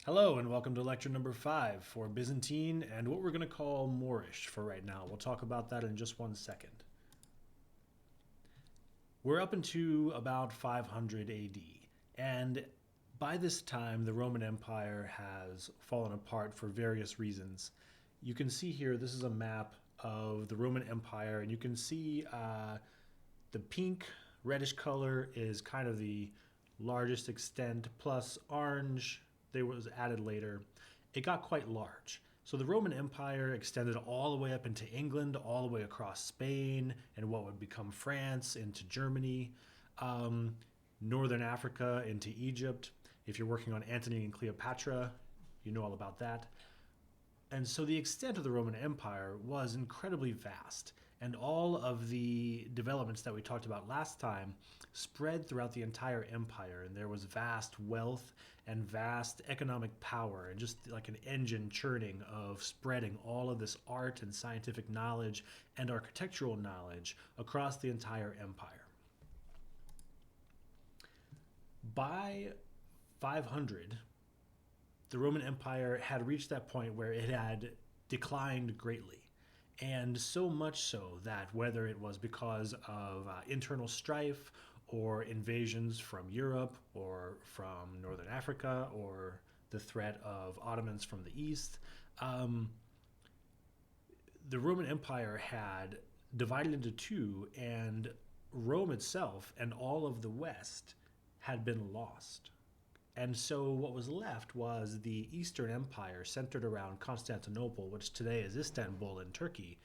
Hello and welcome to lecture number 5 for Byzantine and what we're going to call Moorish for right now. We'll talk about that in just 1 second. We're up into about 500 AD, and by this time the Roman Empire has fallen apart for various reasons. You can see here, this is a map of the Roman Empire, and you can see the pink reddish color is kind of the largest extent, plus orange that was added later. It got quite large. So the Roman Empire extended all the way up into England, all the way across Spain and what would become France, into Germany, northern Africa, into Egypt. If you're working on Antony and Cleopatra, you know all about that. And so the extent of the Roman Empire was incredibly vast, and all of the developments that we talked about last time spread throughout the entire empire, and there was vast wealth and vast economic power, and just like an engine churning of spreading all of this art and scientific knowledge and architectural knowledge across the entire empire. By 500, the Roman Empire had reached that point where it had declined greatly. And so much so that whether it was because of internal strife or invasions from Europe or from Northern Africa or the threat of Ottomans from the east, the Roman Empire had divided into two, and Rome itself and all of the West had been lost. And so what was left was the Eastern Empire centered around Constantinople, which today is Istanbul in Turkey.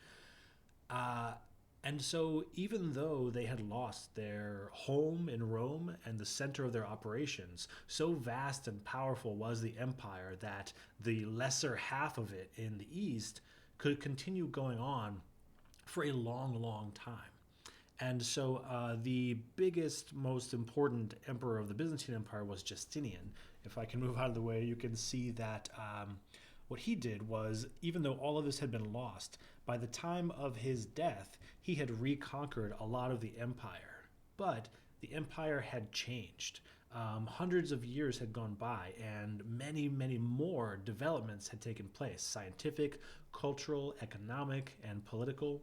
And so even though they had lost their home in Rome and the center of their operations, so vast and powerful was the empire that the lesser half of it in the East could continue going on for a long, long time. And so the biggest, most important emperor of the Byzantine Empire was Justinian. If I can move out of the way, you can see that what he did was, even though all of this had been lost, by the time of his death, he had reconquered a lot of the empire. But the empire had changed. Hundreds of years had gone by, and many, many more developments had taken place: scientific, cultural, economic, and political.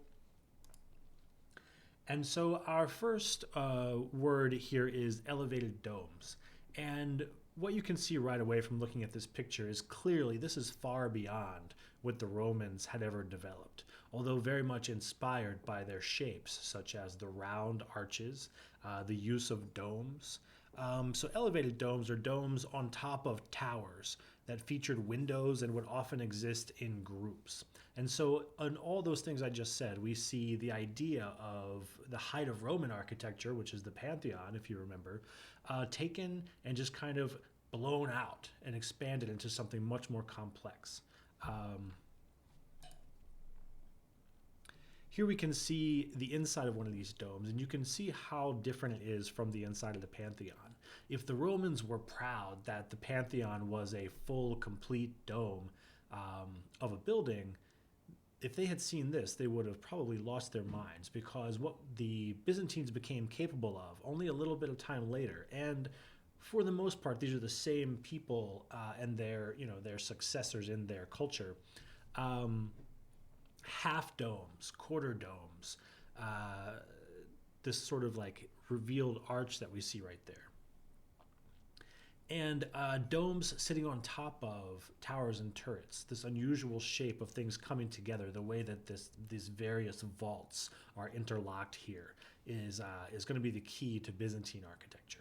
And so our first word here is elevated domes. And what you can see right away from looking at this picture is clearly this is far beyond what the Romans had ever developed, although very much inspired by their shapes, such as the round arches, the use of domes. So elevated domes are domes on top of towers that featured windows and would often exist in groups. And so in all those things I just said, we see the idea of the height of Roman architecture, which is the Pantheon, if you remember, taken and just kind of blown out and expanded into something much more complex. Here we can see the inside of one of these domes, and you can see how different it is from the inside of the Pantheon. If the Romans were proud that the Pantheon was a full, complete dome of a building, if they had seen this, they would have probably lost their minds, because what the Byzantines became capable of only a little bit of time later, and for the most part, these are the same people and their successors in their culture. Half domes, quarter domes, this sort of like revealed arch that we see right there. And domes sitting on top of towers and turrets, this unusual shape of things coming together, the way that these various vaults are interlocked here is going to be the key to Byzantine architecture.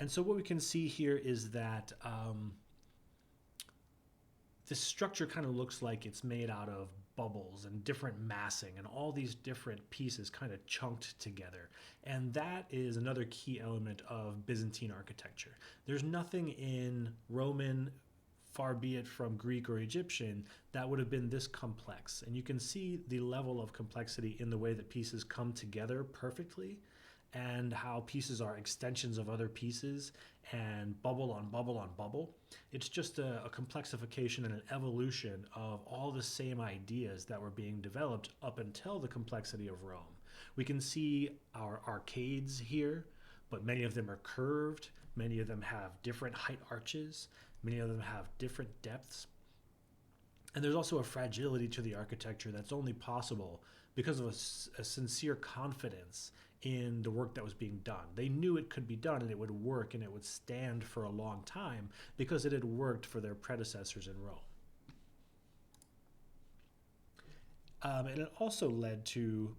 And so what we can see here is that this structure kind of looks like it's made out of bubbles and different massing and all these different pieces kind of chunked together. And that is another key element of Byzantine architecture. There's nothing in Roman, far be it from Greek or Egyptian, that would have been this complex. And you can see the level of complexity in the way that pieces come together perfectly, and how pieces are extensions of other pieces and bubble on bubble on bubble. It's just a complexification and an evolution of all the same ideas that were being developed up until the complexity of Rome. We can see our arcades here, but many of them are curved. Many of them have different height arches. Many of them have different depths. And there's also a fragility to the architecture that's only possible because of a sincere confidence in the work that was being done. They knew it could be done and it would work and it would stand for a long time because it had worked for their predecessors in Rome. And it also led to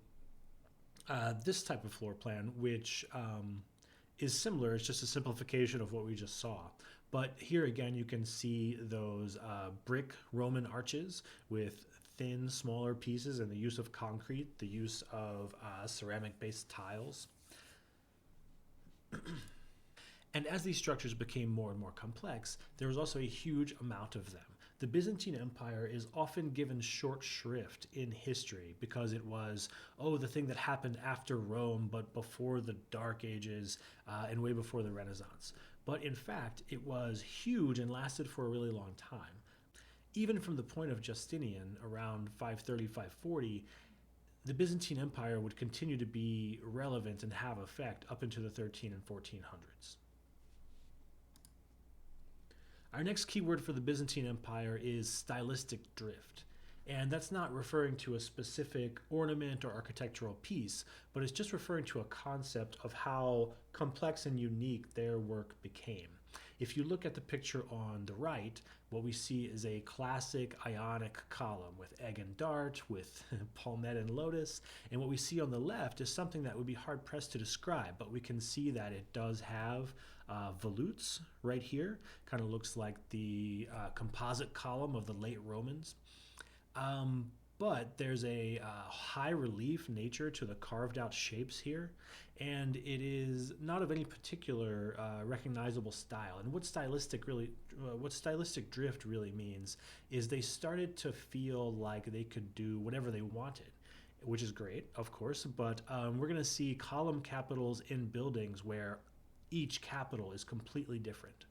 this type of floor plan, which is similar. It's just a simplification of what we just saw. But here again, you can see those brick Roman arches with thin, smaller pieces and the use of concrete, the use of ceramic-based tiles. And as these structures became more and more complex, there was also a huge amount of them. The Byzantine Empire is often given short shrift in history because it was, the thing that happened after Rome, but before the Dark Ages and way before the Renaissance. But in fact, it was huge and lasted for a really long time. Even from the point of Justinian, around 530, 540, the Byzantine Empire would continue to be relevant and have effect up into the 13 and 1400s. Our next keyword for the Byzantine Empire is stylistic drift. And that's not referring to a specific ornament or architectural piece, but it's just referring to a concept of how complex and unique their work became. If you look at the picture on the right, what we see is a classic Ionic column with egg and dart, with palmette and lotus. And what we see on the left is something that would be hard pressed to describe, but we can see that it does have volutes right here. Kind of looks like the composite column of the late Romans. But there's a high relief nature to the carved out shapes here, and it is not of any particular recognizable style. And what stylistic drift really means is they started to feel like they could do whatever they wanted, which is great, of course, but we're going to see column capitals in buildings where each capital is completely different.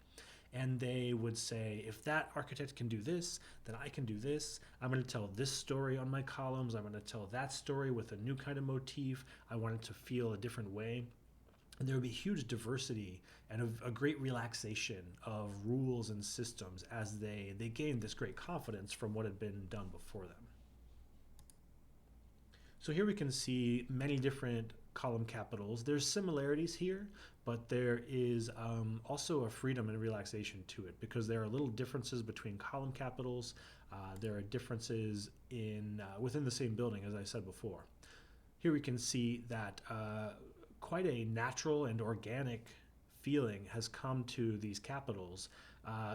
And they would say, if that architect can do this, then I can do this. I'm going to tell this story on my columns. I'm going to tell that story with a new kind of motif. I want it to feel a different way. And there would be huge diversity and a great relaxation of rules and systems as they gained this great confidence from what had been done before them. So here we can see many different column capitals. There's similarities here, but there is also a freedom and relaxation to it because there are little differences between column capitals. There are differences within the same building, as I said before. Here we can see that quite a natural and organic feeling has come to these capitals,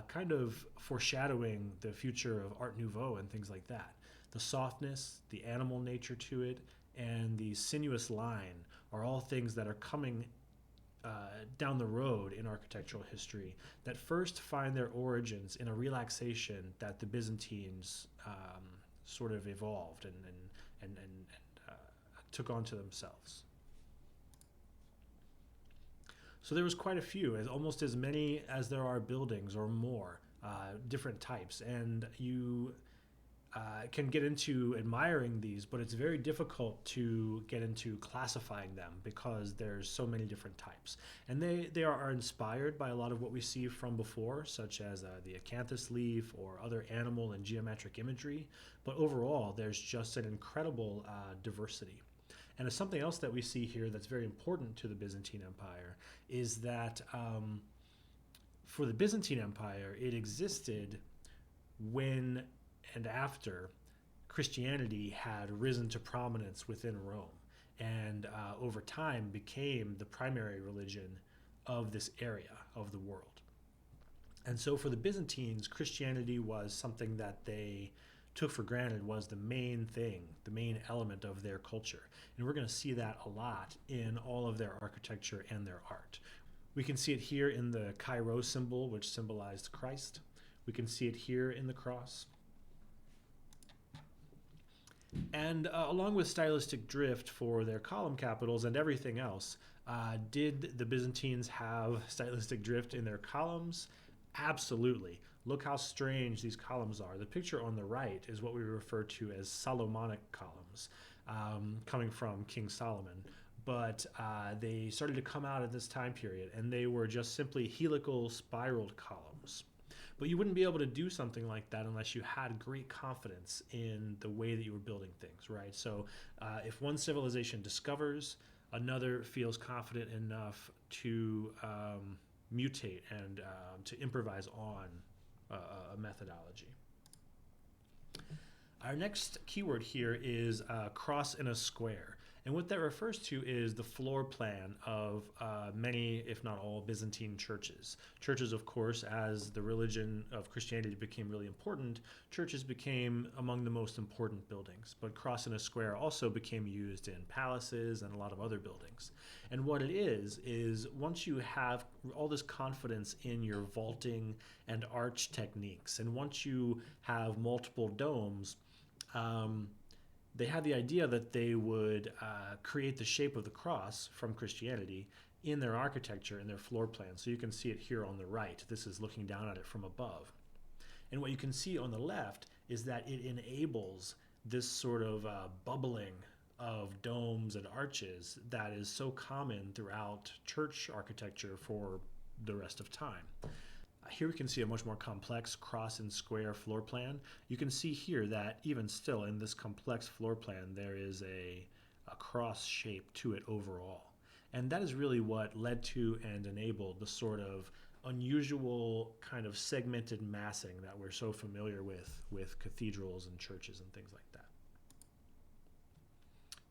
kind of foreshadowing the future of Art Nouveau and things like that. The softness, the animal nature to it, and the sinuous line are all things that are coming down the road in architectural history that first find their origins in a relaxation that the Byzantines sort of evolved and took onto themselves. So there was quite a few, almost as many as there are buildings or more, different types, and you can get into admiring these, but it's very difficult to get into classifying them because there's so many different types. And they are inspired by a lot of what we see from before, such as the acanthus leaf or other animal and geometric imagery. But overall, there's just an incredible diversity. And something else that we see here that's very important to the Byzantine Empire is that for the Byzantine Empire, it existed when and after Christianity had risen to prominence within Rome and over time became the primary religion of this area of the world. And so for the Byzantines, Christianity was something that they took for granted was the main thing, the main element of their culture. And we're going to see that a lot in all of their architecture and their art. We can see it here in the Chi-Rho symbol, which symbolized Christ. We can see it here in the cross. And along with stylistic drift for their column capitals and everything else, did the Byzantines have stylistic drift in their columns? Absolutely. Look how strange these columns are. The picture on the right is what we refer to as Solomonic columns, coming from King Solomon. but they started to come out at this time period, and they were just simply helical spiraled columns. But you wouldn't be able to do something like that unless you had great confidence in the way that you were building things, right? So if one civilization discovers, another feels confident enough to mutate and to improvise on a methodology. Our next keyword here is cross in a square. And what that refers to is the floor plan of many, if not all, Byzantine churches. Churches, of course, as the religion of Christianity became really important, churches became among the most important buildings. But cross in a square also became used in palaces and a lot of other buildings. And what it is once you have all this confidence in your vaulting and arch techniques, and once you have multiple domes, they had the idea that they would create the shape of the cross from Christianity in their architecture, in their floor plan. So you can see it here on the right. This is looking down at it from above. And what you can see on the left is that it enables this sort of bubbling of domes and arches that is so common throughout church architecture for the rest of time. Here we can see a much more complex cross and square floor plan. You can see here that even still in this complex floor plan, there is a cross shape to it overall. And that is really what led to and enabled the sort of unusual kind of segmented massing that we're so familiar with cathedrals and churches and things like that.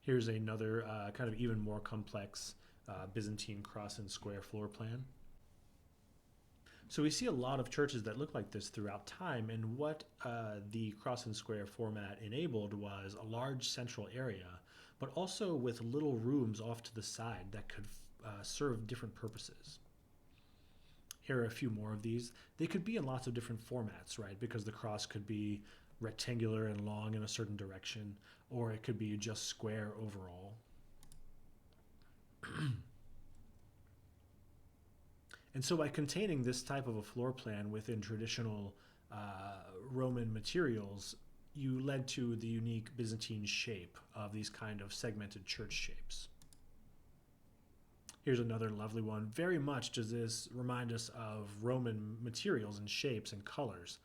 Here's another kind of even more complex Byzantine cross and square floor plan. So we see a lot of churches that look like this throughout time, and what the cross and square format enabled was a large central area, but also with little rooms off to the side that could serve different purposes. Here are a few more of these. They could be in lots of different formats, right? Because the cross could be rectangular and long in a certain direction, or it could be just square overall. And so by containing this type of a floor plan within traditional Roman materials, you led to the unique Byzantine shape of these kind of segmented church shapes. Here's another lovely one. Very much does this remind us of Roman materials and shapes and colors,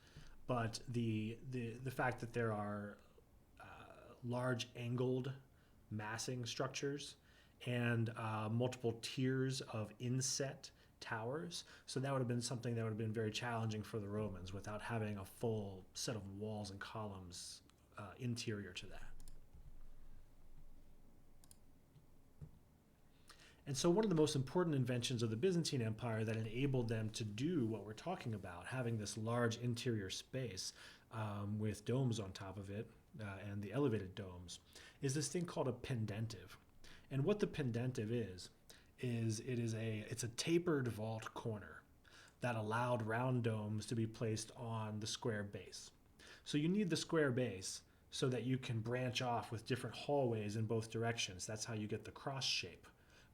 but the fact that there are large angled massing structures and multiple tiers of inset towers. So that would have been something that would have been very challenging for the Romans without having a full set of walls and columns interior to that. And so one of the most important inventions of the Byzantine Empire that enabled them to do what we're talking about, having this large interior space with domes on top of it and the elevated domes, is this thing called a pendentive. And what the pendentive is it's a tapered vault corner that allowed round domes to be placed on the square base. So you need the square base so that you can branch off with different hallways in both directions. That's how you get the cross shape.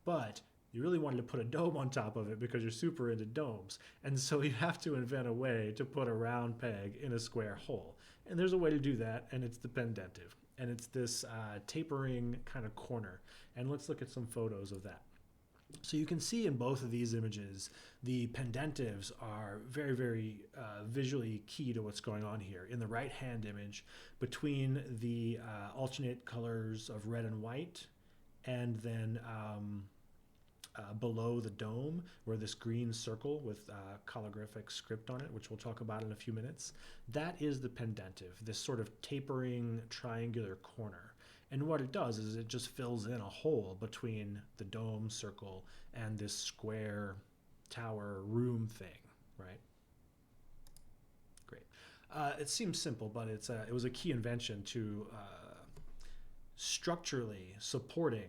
But you really wanted to put a dome on top of it because you're super into domes. And so you have to invent a way to put a round peg in a square hole. And there's a way to do that, and it's the pendentive. And it's this tapering kind of corner. And let's look at some photos of that. So you can see in both of these images, the pendentives are very, very visually key to what's going on here. In the right-hand image, between the alternate colors of red and white, and then below the dome, where this green circle with calligraphic script on it, which we'll talk about in a few minutes, that is the pendentive, this sort of tapering triangular corner. And what it does is it just fills in a hole between the dome circle and this square tower room thing, right? Great. It seems simple, but it was a key invention to structurally supporting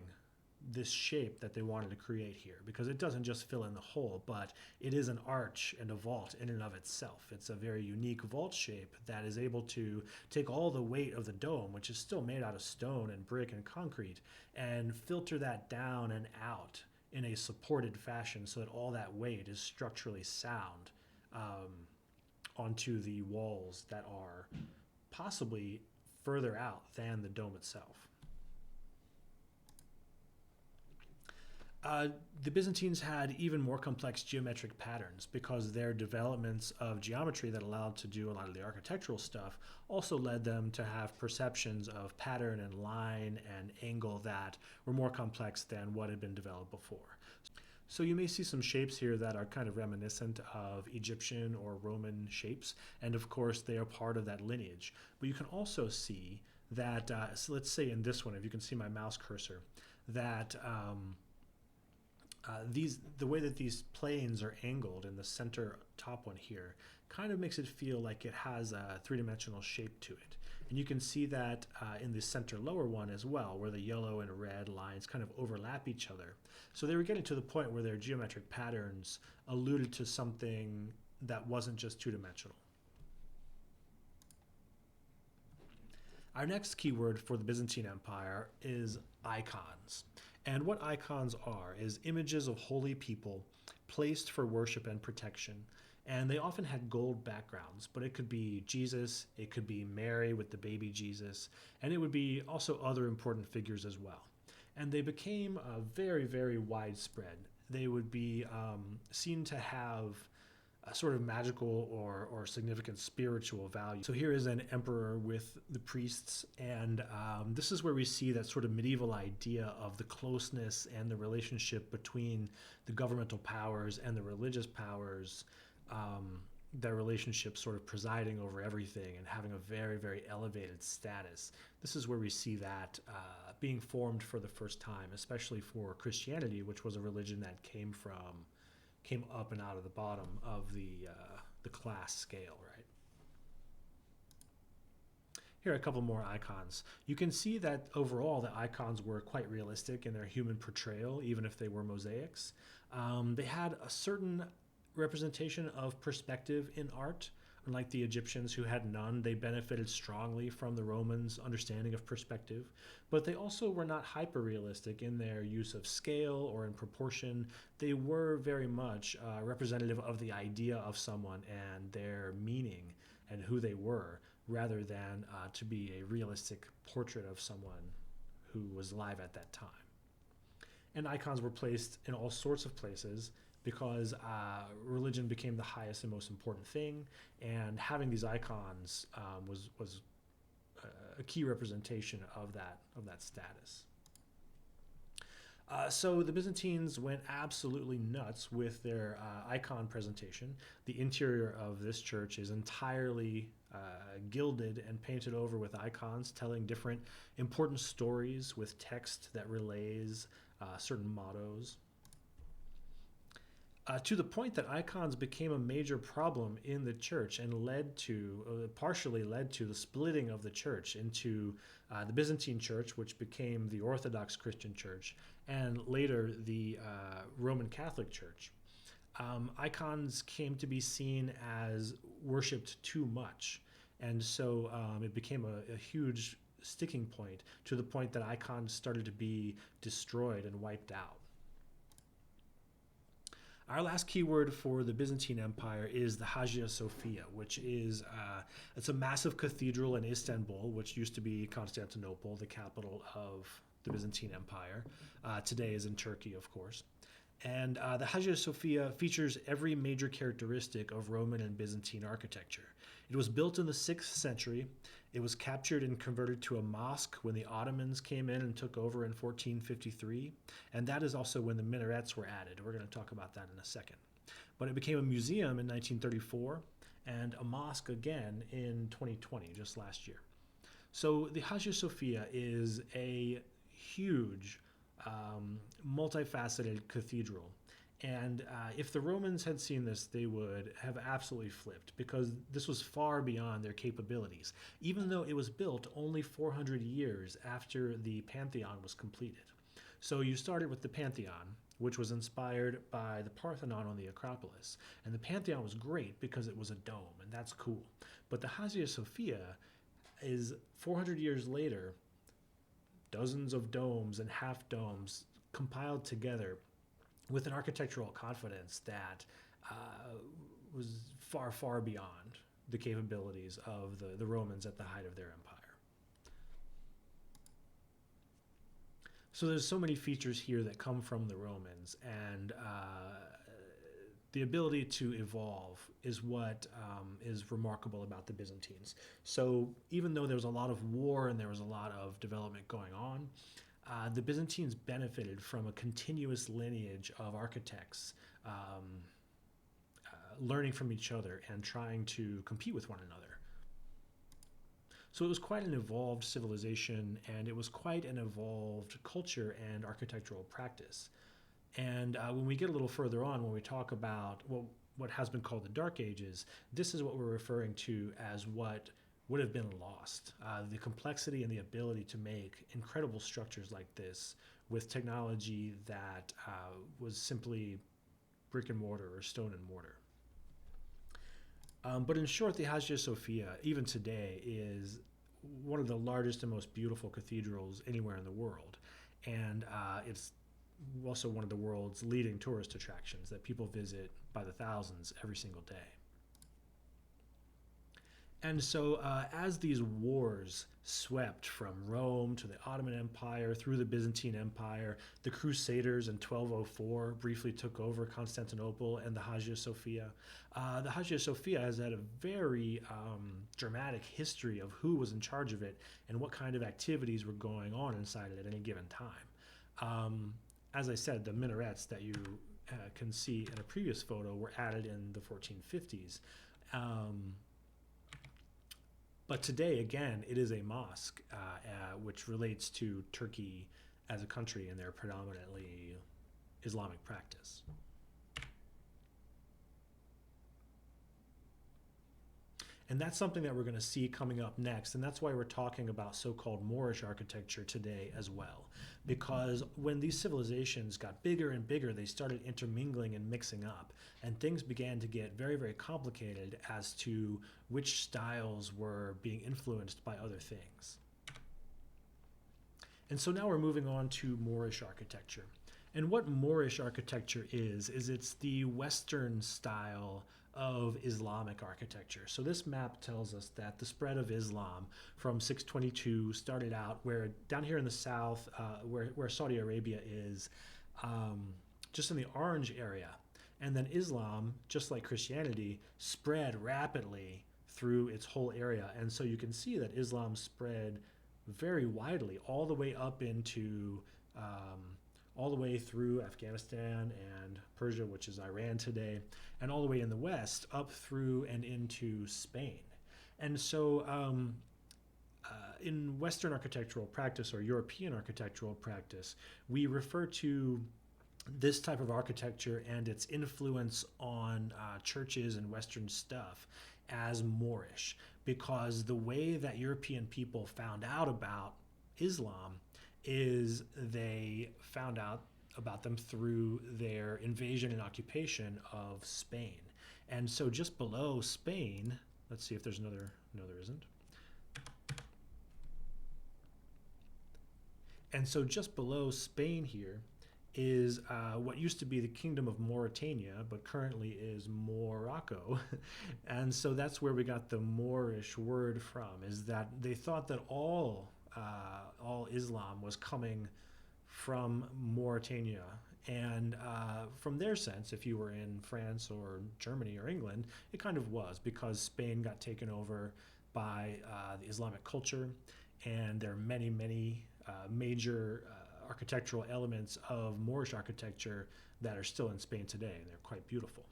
this shape that they wanted to create here, because it doesn't just fill in the hole, but it is an arch and a vault in and of itself. It's a very unique vault shape that is able to take all the weight of the dome, which is still made out of stone and brick and concrete, and filter that down and out in a supported fashion so that all that weight is structurally sound onto the walls that are possibly further out than the dome itself. Uh, the Byzantines had even more complex geometric patterns because their developments of geometry that allowed to do a lot of the architectural stuff also led them to have perceptions of pattern and line and angle that were more complex than what had been developed before. So you may see some shapes here that are kind of reminiscent of Egyptian or Roman shapes, and of course they are part of that lineage. But you can also see that, so let's say in this one, if you can see my mouse cursor, that the way that these planes are angled in the center top one here kind of makes it feel like it has a three-dimensional shape to it. And you can see that in the center lower one as well, where the yellow and red lines kind of overlap each other. So they were getting to the point where their geometric patterns alluded to something that wasn't just two-dimensional. Our next keyword for the Byzantine Empire is icons. And what icons are is images of holy people placed for worship and protection. And they often had gold backgrounds, but it could be Jesus, it could be Mary with the baby Jesus, and it would be also other important figures as well. And they became very, very widespread. They would be seen to have a sort of magical or significant spiritual value. So here is an emperor with the priests, and this is where we see that sort of medieval idea of the closeness and the relationship between the governmental powers and the religious powers, their relationship sort of presiding over everything and having a very, very elevated status. This is where we see that being formed for the first time, especially for Christianity, which was a religion that came up and out of the bottom of the class scale, right? Here are a couple more icons. You can see that overall the icons were quite realistic in their human portrayal, even if they were mosaics. They had a certain representation of perspective in art. Unlike the Egyptians, who had none, they benefited strongly from the Romans' understanding of perspective, but they also were not hyper-realistic in their use of scale or in proportion. They were very much representative of the idea of someone and their meaning and who they were, rather than to be a realistic portrait of someone who was alive at that time. And icons were placed in all sorts of places because religion became the highest and most important thing, and having these icons was a key representation of that status. So the Byzantines went absolutely nuts with their icon presentation. The interior of this church is entirely gilded and painted over with icons telling different important stories with text that relays certain mottos. To the point that icons became a major problem in the church and partially led to the splitting of the church into the Byzantine church, which became the Orthodox Christian church, and later the Roman Catholic church. Icons came to be seen as worshipped too much, and so it became a huge sticking point, to the point that icons started to be destroyed and wiped out. Our last keyword for the Byzantine Empire is the Hagia Sophia, which is it's a massive cathedral in Istanbul, which used to be Constantinople, the capital of the Byzantine Empire. Today is in Turkey, of course. And the Hagia Sophia features every major characteristic of Roman and Byzantine architecture. It was built in the 6th century. It was captured and converted to a mosque when the Ottomans came in and took over in 1453. And that is also when the minarets were added. We're going to talk about that in a second. But it became a museum in 1934 and a mosque again in 2020, just last year. So the Hagia Sophia is a huge, multifaceted cathedral. And if the Romans had seen this, they would have absolutely flipped, because this was far beyond their capabilities, even though it was built only 400 years after the Pantheon was completed. So you started with the Pantheon, which was inspired by the Parthenon on the Acropolis. And the Pantheon was great because it was a dome, and that's cool. But the Hagia Sophia is 400 years later, dozens of domes and half domes compiled together with an architectural confidence that was far, far beyond the capabilities of the Romans at the height of their empire. So there's so many features here that come from the Romans, and the ability to evolve is what is remarkable about the Byzantines. So even though there was a lot of war and there was a lot of development going on, the Byzantines benefited from a continuous lineage of architects learning from each other and trying to compete with one another. So it was quite an evolved civilization, and it was quite an evolved culture and architectural practice. And when we get a little further on, when we talk about what has been called the Dark Ages, this is what we're referring to as what would have been lost. The complexity and the ability to make incredible structures like this with technology that was simply brick and mortar or stone and mortar. But in short, the Hagia Sophia, even today, is one of the largest and most beautiful cathedrals anywhere in the world. And it's also one of the world's leading tourist attractions that people visit by the thousands every single day. And so as these wars swept from Rome to the Ottoman Empire through the Byzantine Empire, the Crusaders in 1204 briefly took over Constantinople and the Hagia Sophia. The Hagia Sophia has had a very dramatic history of who was in charge of it and what kind of activities were going on inside it at any given time. As I said, the minarets that you can see in a previous photo were added in the 1450s. But today, again, it is a mosque, which relates to Turkey as a country and their predominantly Islamic practice. And that's something that we're going to see coming up next, and that's why we're talking about so-called Moorish architecture today as well. Because when these civilizations got bigger and bigger, they started intermingling and mixing up, and things began to get very, very complicated as to which styles were being influenced by other things. And so now we're moving on to Moorish architecture. And what Moorish architecture is it's the Western style of Islamic architecture. So this map tells us that the spread of Islam from 622 started out where down here in the south, where Saudi Arabia is, just in the orange area. And then Islam, just like Christianity, spread rapidly through its whole area. And so you can see that Islam spread very widely all the way up into all the way through Afghanistan and Persia, which is Iran today, and all the way in the west up through and into Spain. And so in Western architectural practice or European architectural practice, we refer to this type of architecture and its influence on churches and Western stuff as Moorish, because the way that European people found out about Islam is they found out about them through their invasion and occupation of Spain. And so just below Spain, let's see if there's another, no there isn't. And so just below Spain here is what used to be the Kingdom of Mauritania, but currently is Morocco. And so that's where we got the Moorish word from, is that they thought that all Islam was coming from Mauritania. And from their sense, if you were in France or Germany or England, it kind of was, because Spain got taken over by the Islamic culture, and there are many, many major architectural elements of Moorish architecture that are still in Spain today, and they're quite beautiful.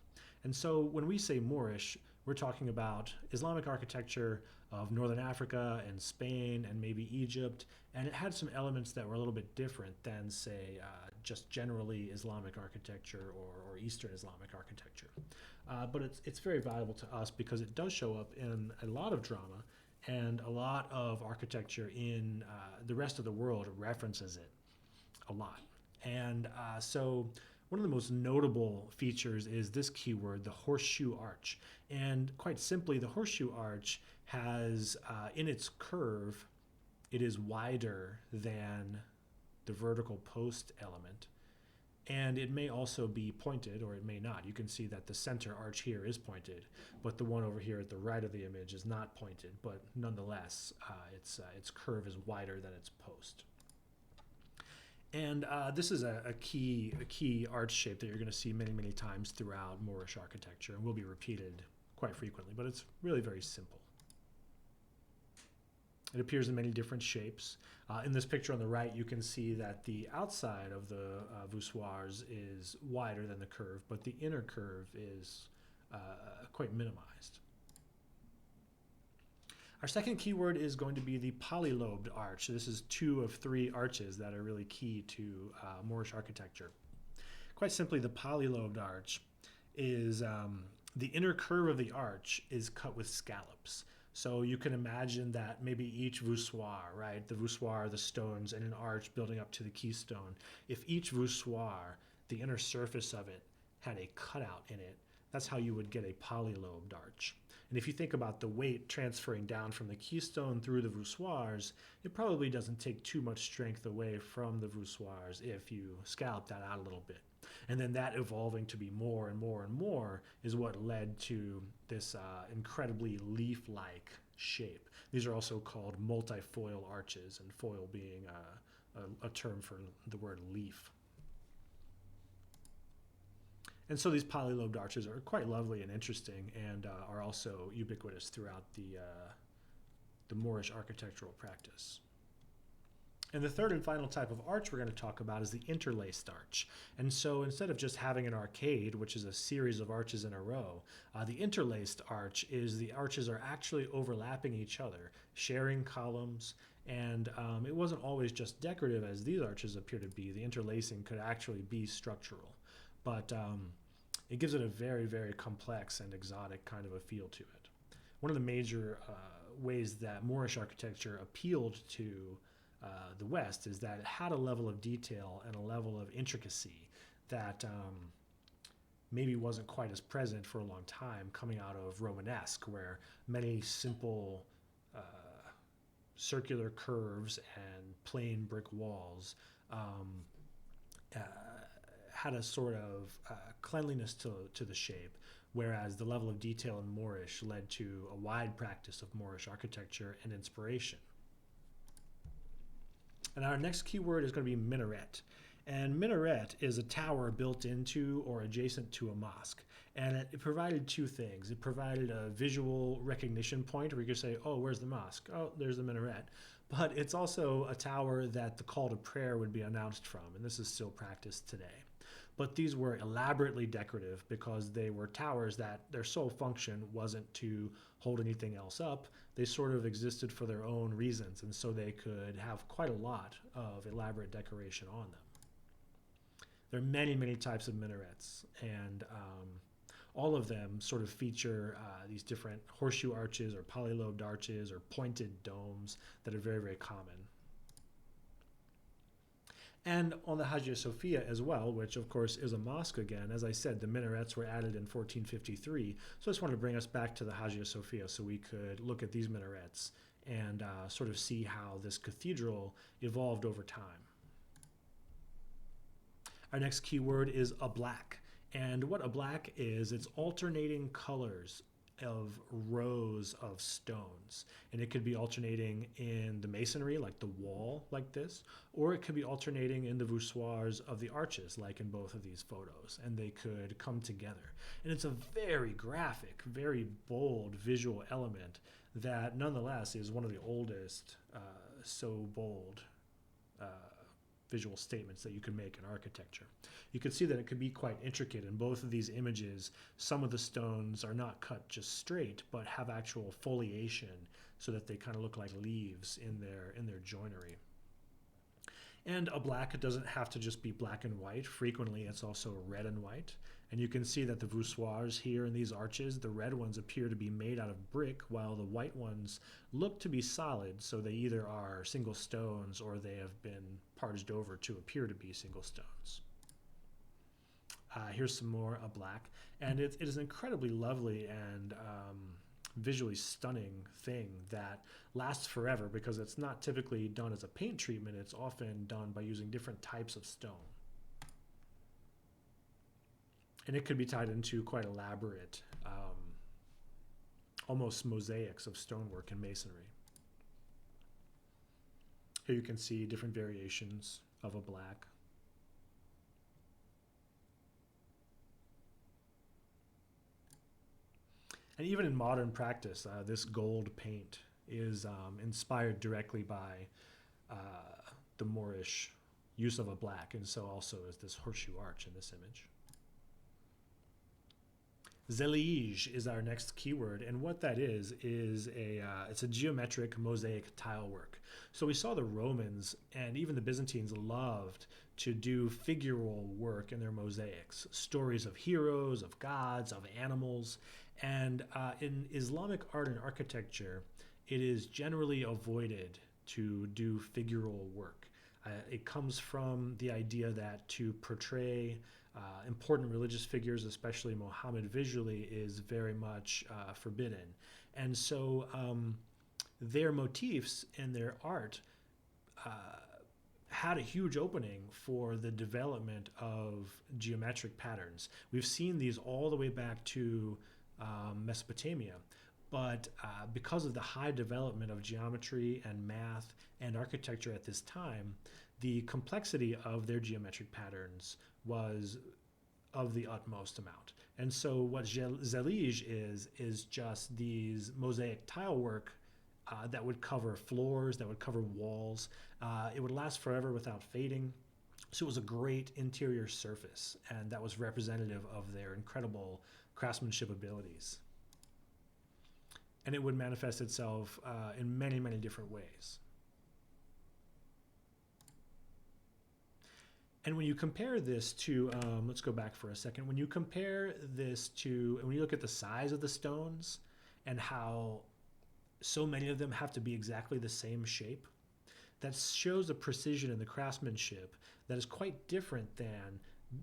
And so when we say Moorish, we're talking about Islamic architecture of Northern Africa and Spain and maybe Egypt, and it had some elements that were a little bit different than, say, just generally Islamic architecture or Eastern Islamic architecture. But it's very valuable to us because it does show up in a lot of drama, and a lot of architecture in the rest of the world references it a lot. And so one of the most notable features is this keyword, the Horseshoe Arch. And quite simply, the Horseshoe Arch has, in its curve, it is wider than the vertical post element. And it may also be pointed, or it may not. You can see that the center arch here is pointed, but the one over here at the right of the image is not pointed. But nonetheless, its curve is wider than its post. And this is a key arch shape that you're going to see many, many times throughout Moorish architecture and will be repeated quite frequently, but it's really very simple. It appears in many different shapes. In this picture on the right, you can see that the outside of the voussoirs is wider than the curve, but the inner curve is quite minimized. Our second keyword is going to be the polylobed arch. This is 2 of 3 arches that are really key to Moorish architecture. Quite simply, the polylobed arch is the inner curve of the arch is cut with scallops. So you can imagine that maybe each voussoir, right, the voussoir, the stones, and an arch building up to the keystone, if each voussoir, the inner surface of it, had a cutout in it, that's how you would get a polylobed arch. And if you think about the weight transferring down from the keystone through the voussoirs, it probably doesn't take too much strength away from the voussoirs if you scallop that out a little bit. And then that evolving to be more and more and more is what led to this incredibly leaf-like shape. These are also called multifoil arches, and foil being a term for the word leaf. And so these polylobed arches are quite lovely and interesting, and are also ubiquitous throughout the Moorish architectural practice. And the third and final type of arch we're going to talk about is the interlaced arch. And so instead of just having an arcade, which is a series of arches in a row, the interlaced arch is the arches are actually overlapping each other, sharing columns, and it wasn't always just decorative as these arches appear to be. The interlacing could actually be structural. But it gives it a very, very complex and exotic kind of a feel to it. One of the major ways that Moorish architecture appealed to the West is that it had a level of detail and a level of intricacy that maybe wasn't quite as present for a long time coming out of Romanesque, where many simple circular curves and plain brick walls had a sort of cleanliness to the shape, whereas the level of detail in Moorish led to a wide practice of Moorish architecture and inspiration. And our next keyword is going to be minaret. And minaret is a tower built into or adjacent to a mosque. And it provided 2 things. It provided a visual recognition point where you could say, oh, where's the mosque? Oh, there's the minaret. But it's also a tower that the call to prayer would be announced from, and this is still practiced today. But these were elaborately decorative because they were towers that their sole function wasn't to hold anything else up. They sort of existed for their own reasons, and so they could have quite a lot of elaborate decoration on them. There are many, many types of minarets, and all of them sort of feature these different horseshoe arches or polylobed arches or pointed domes that are very, very common. And on the Hagia Sophia as well, which of course is a mosque again. As I said, the minarets were added in 1453. So I just wanted to bring us back to the Hagia Sophia so we could look at these minarets and sort of see how this cathedral evolved over time. Our next keyword is Ablaq. And what Ablaq is, it's alternating colors of rows of stones, and it could be alternating in the masonry like the wall like this, or it could be alternating in the voussoirs of the arches like in both of these photos, and they could come together. And it's a very graphic, very bold visual element that nonetheless is one of the oldest so bold visual statements that you can make in architecture. You can see that it could be quite intricate in both of these images. Some of the stones are not cut just straight, but have actual foliation so that they kind of look like leaves in their joinery. And Ablaq doesn't have to just be black and white. Frequently it's also red and white. And you can see that the voussoirs here in these arches, the red ones appear to be made out of brick, while the white ones look to be solid, so they either are single stones or they have been parged over to appear to be single stones. Here's some more Ablaq, and it is an incredibly lovely and visually stunning thing that lasts forever because it's not typically done as a paint treatment. It's often done by using different types of stone. And it could be tied into quite elaborate, almost mosaics of stonework and masonry. Here you can see different variations of Ablaq. And even in modern practice, this gold paint is inspired directly by uh, the Moorish use of Ablaq, and so also is this horseshoe arch in this image. Zellige is our next keyword, and what that is it's a geometric mosaic tile work. So we saw the Romans and even the Byzantines loved to do figural work in their mosaics, stories of heroes, of gods, of animals, and in Islamic art and architecture, it is generally avoided to do figural work. It comes from the idea that to portray important religious figures, especially Muhammad, visually is very much forbidden. And so their motifs and their art had a huge opening for the development of geometric patterns. We've seen these all the way back to Mesopotamia. But because of the high development of geometry and math and architecture at this time, the complexity of their geometric patterns was of the utmost amount. And so what Zellige is just these mosaic tile work that would cover floors, that would cover walls. It would last forever without fading. So it was a great interior surface, and that was representative of their incredible craftsmanship abilities. And it would manifest itself in many, many different ways. And when you compare this to, let's go back for a second. When you compare this to, and when you look at the size of the stones and how so many of them have to be exactly the same shape, that shows a precision in the craftsmanship that is quite different than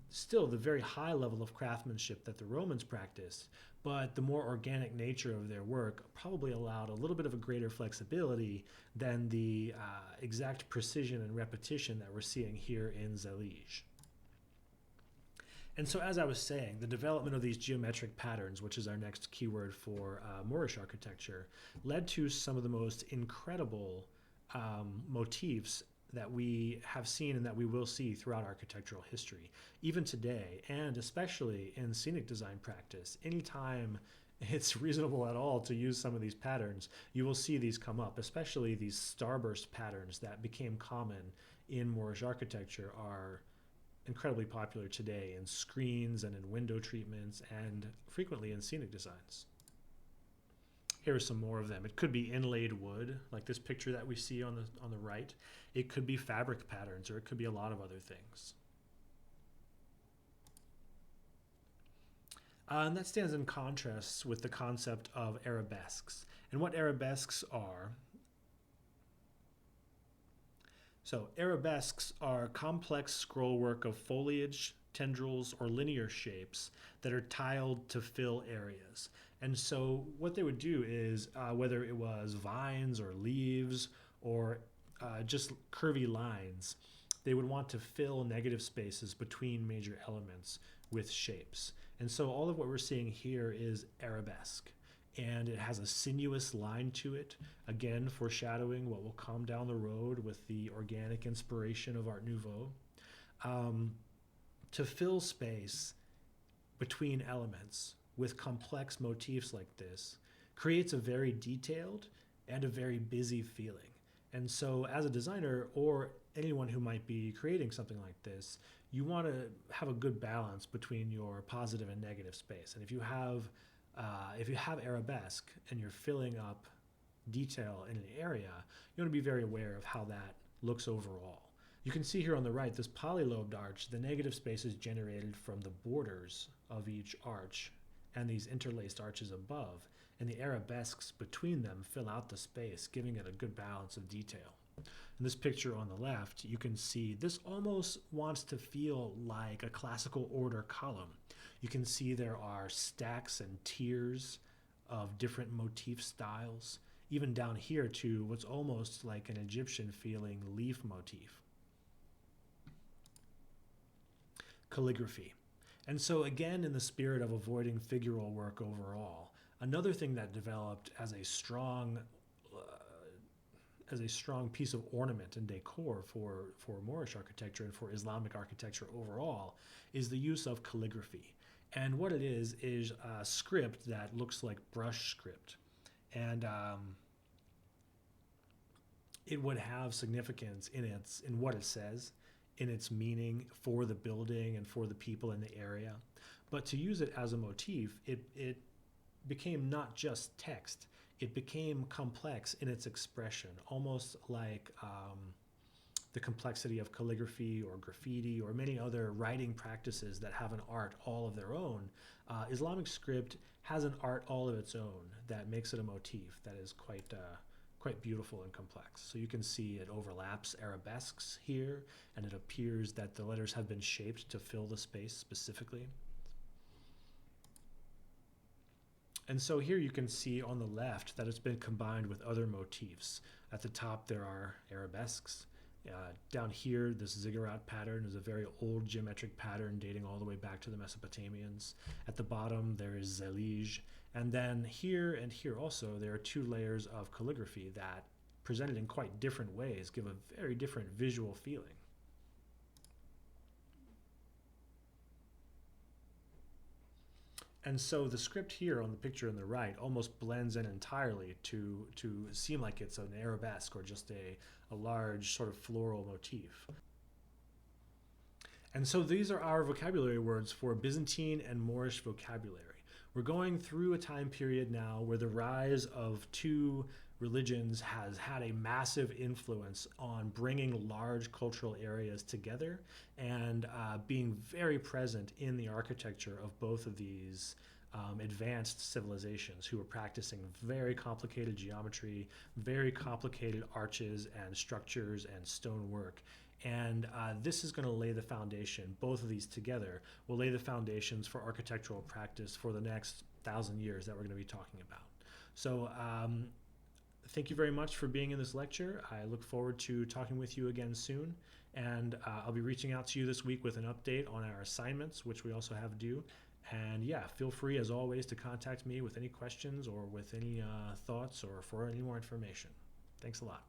still the very high level of craftsmanship that the Romans practiced, but the more organic nature of their work probably allowed a little bit of a greater flexibility than the exact precision and repetition that we're seeing here in Zellige. And so as I was saying, the development of these geometric patterns, which is our next keyword for Moorish architecture, led to some of the most incredible motifs that we have seen and that we will see throughout architectural history, even today, and especially in scenic design practice. Anytime it's reasonable at all to use some of these patterns, you will see these come up, especially these starburst patterns that became common in Moorish architecture are incredibly popular today in screens and in window treatments and frequently in scenic designs. Here are some more of them. It could be inlaid wood, like this picture that we see on the right. It could be fabric patterns, or it could be a lot of other things. And that stands in contrast with the concept of arabesques. And what arabesques are, so arabesques are complex scrollwork of foliage, tendrils, or linear shapes that are tiled to fill areas. And so what they would do is, whether it was vines or leaves or just curvy lines, they would want to fill negative spaces between major elements with shapes. And so all of what we're seeing here is arabesque. And it has a sinuous line to it, again foreshadowing what will come down the road with the organic inspiration of Art Nouveau. To fill space between elements with complex motifs like this creates a very detailed and a very busy feeling. And so as a designer or anyone who might be creating something like this, you want to have a good balance between your positive and negative space. And if you have arabesque and you're filling up detail in an area, you want to be very aware of how that looks overall. You can see here on the right, this polylobed arch, the negative space is generated from the borders of each arch and these interlaced arches above, and the arabesques between them fill out the space, giving it a good balance of detail. In this picture on the left, you can see this almost wants to feel like a classical order column. You can see there are stacks and tiers of different motif styles, even down here to what's almost like an Egyptian feeling leaf motif. Calligraphy. And so again, in the spirit of avoiding figural work overall, another thing that developed as a strong as a strong piece of ornament and decor for Moorish architecture and for Islamic architecture overall is the use of calligraphy. And what it is a script that looks like brush script. And it would have significance in what it says, in its meaning for the building and for the people in the area. But to use it as a motif, it became not just text, it became complex in its expression, almost like the complexity of calligraphy or graffiti or many other writing practices that have an art all of their own. Islamic script has an art all of its own that makes it a motif that is quite beautiful and complex. So you can see it overlaps arabesques here, and it appears that the letters have been shaped to fill the space specifically. And so here you can see on the left that it's been combined with other motifs. At the top there are arabesques. Down here, this ziggurat pattern is a very old geometric pattern dating all the way back to the Mesopotamians. At the bottom there is zelij. And then here and here also, there are two layers of calligraphy that, presented in quite different ways, give a very different visual feeling. And so the script here on the picture on the right almost blends in entirely to seem like it's an arabesque or just a large sort of floral motif. And so these are our vocabulary words for Byzantine and Moorish vocabulary. We're going through a time period now where the rise of two religions has had a massive influence on bringing large cultural areas together and being very present in the architecture of both of these advanced civilizations who were practicing very complicated geometry, very complicated arches and structures and stonework. And this is going to lay the foundation, both of these together will lay the foundations for architectural practice for the next 1,000 years that we're going to be talking about. So thank you very much for being in this lecture. I look forward to talking with you again soon. And I'll be reaching out to you this week with an update on our assignments, which we also have due. And yeah, feel free as always to contact me with any questions or with any thoughts or for any more information. Thanks a lot.